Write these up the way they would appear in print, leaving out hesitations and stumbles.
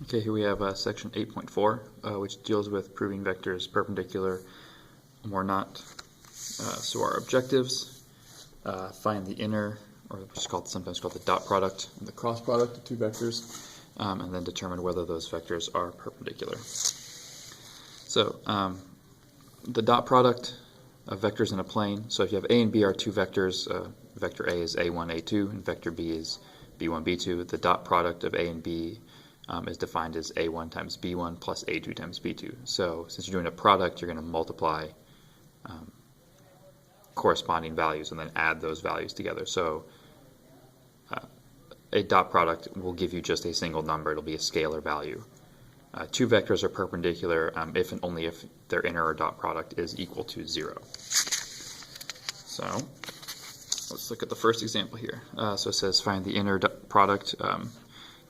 Okay, here we have section 8.4, which deals with proving vectors perpendicular or not. So our objectives, find the inner, or which is sometimes called the dot product, and the cross product of two vectors, and then determine whether those vectors are perpendicular. So the dot product of vectors in a plane, so if you have A and B are two vectors, vector A is A1, A2, and vector B is B1, B2, the dot product of A and B is defined as A1 times B1 plus A2 times B2. So since you're doing a product, you're going to multiply corresponding values and then add those values together. So a dot product will give you just a single number. It'll be a scalar value. Two vectors are perpendicular if and only if their inner or dot product is equal to 0. So let's look at the first example here. So it says find the inner product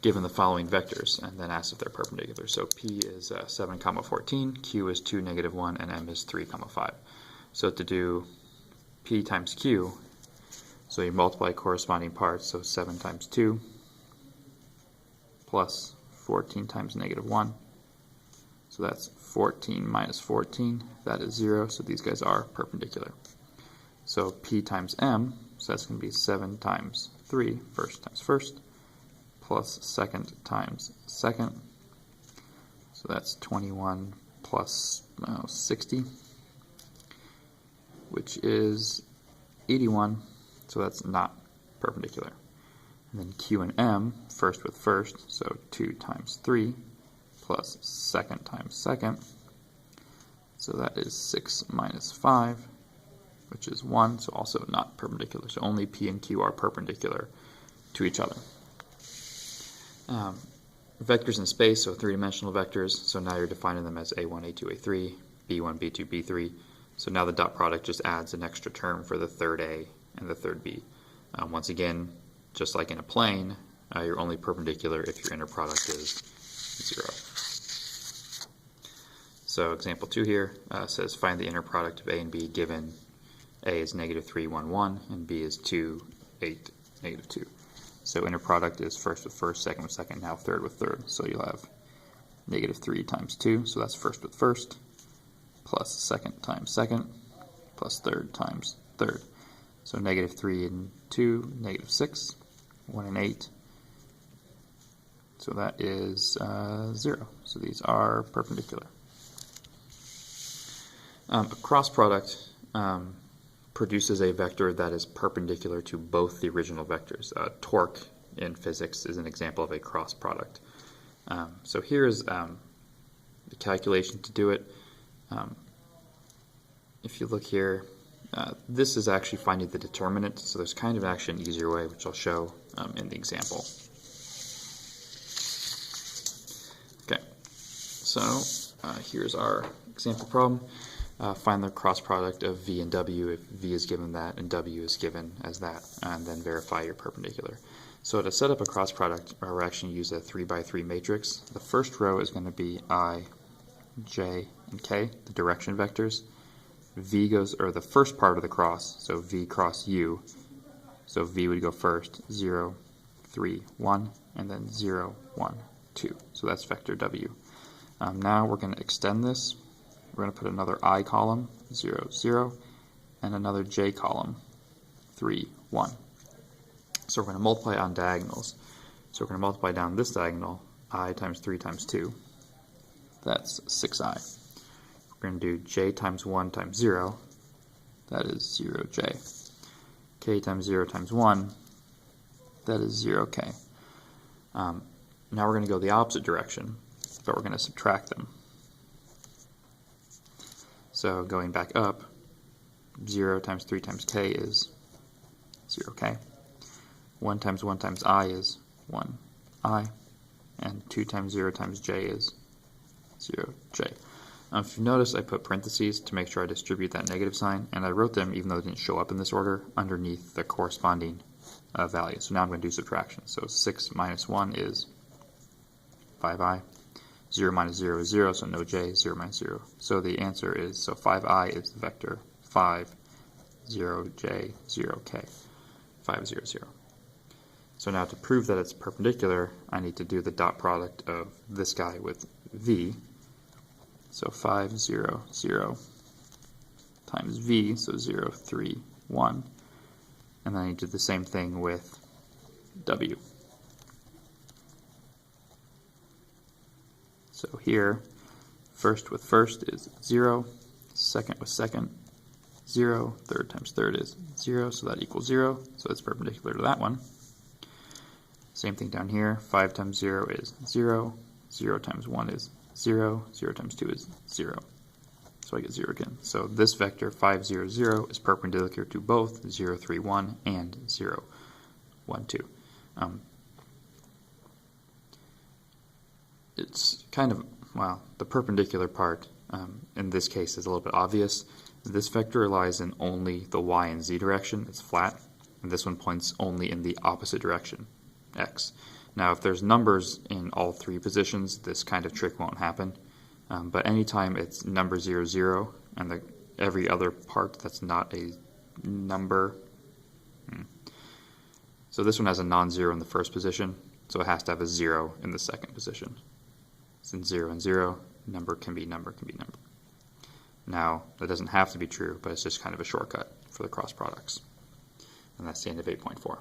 given the following vectors, and then ask if they're perpendicular. So P is 7, 14, Q is 2, -1, and M is 3, 5. So to do P times Q, so you multiply corresponding parts, so 7 times 2 plus 14 times -1. So that's 14 minus 14, that is 0, so these guys are perpendicular. So P times M, so that's going to be 7 times 3, first times first, plus second times second, so that's 21 plus 60, which is 81, so that's not perpendicular. And then Q and M, first with first, so 2 times 3 plus second times second, so that is 6 minus 5, which is 1, so also not perpendicular. So only P and Q are perpendicular to each other. Vectors in space, so three-dimensional vectors, so now you're defining them as A1, A2, A3, B1, B2, B3. So now the dot product just adds an extra term for the third A and the third B. Once again, just like in a plane, you're only perpendicular if your inner product is 0. So example 2 here says find the inner product of A and B given A is -3, 1, 1, and B is 2, 8, -2. So inner product is first with first, second with second, now third with third. So you'll have -3 times 2, so that's first with first, plus second times second, plus third times third. So -3 and 2, -6, 1 and 8. So that is 0. So these are perpendicular. A cross product produces a vector that is perpendicular to both the original vectors. Torque in physics is an example of a cross product. So here's the calculation to do it. If you look here, this is actually finding the determinant, so there's kind of actually an easier way, which I'll show in the example. Okay, so here's our example problem. Find the cross product of V and W if V is given that and W is given as that, and then verify your perpendicular. So to set up a cross product, we're actually use a 3x3 matrix. The first row is going to be I, J, and K, the direction vectors. V goes, or the first part of the cross, so V cross U. So V would go first, 0, 3, 1, and then 0, 1, 2. So that's vector W. Now we're going to extend this. We're going to put another I column, 0, 0, and another J column, 3, 1. So we're going to multiply on diagonals. So we're going to multiply down this diagonal, I times 3 times 2. That's 6I. We're going to do J times 1 times 0. That is 0J. K times 0 times 1. That is 0K. Now we're going to go the opposite direction, but we're going to subtract them. So going back up, 0 times 3 times K is 0K. 1 times 1 times I is 1I. And 2 times 0 times J is 0J. If you notice, I put parentheses to make sure I distribute that negative sign, and I wrote them, even though they didn't show up in this order, underneath the corresponding value. So now I'm going to do subtraction. So 6 minus 1 is 5I. 0 minus 0 is 0, so no J, 0 minus 0. So the answer is, so 5I is the vector 5, 0, J, 0, K, 5, 0, 0. So now to prove that it's perpendicular, I need to do the dot product of this guy with v. So 5, 0, 0 times v, so 0, 3, 1. And then I do the same thing with w. So here, first with first is 0, second with second, 0, third times third is 0, so that equals 0, so it's perpendicular to that one. Same thing down here, 5 times 0 is 0, 0 times 1 is 0, 0 times 2 is 0. So I get 0 again. So this vector 5, 0, 0 is perpendicular to both 0, 3, 1 and 0, 1, 2. It's kind of, well, the perpendicular part in this case is a little bit obvious. This vector lies in only the y and z direction, it's flat, and this one points only in the opposite direction, x. Now if there's numbers in all three positions, this kind of trick won't happen, but anytime it's number 0, 0, and every other part that's not a number, so this one has a non-zero in the first position, so it has to have a 0 in the second position. Since 0 and 0, number can be number can be number. Now, that doesn't have to be true, but it's just kind of a shortcut for the cross products. And that's the end of 8.4.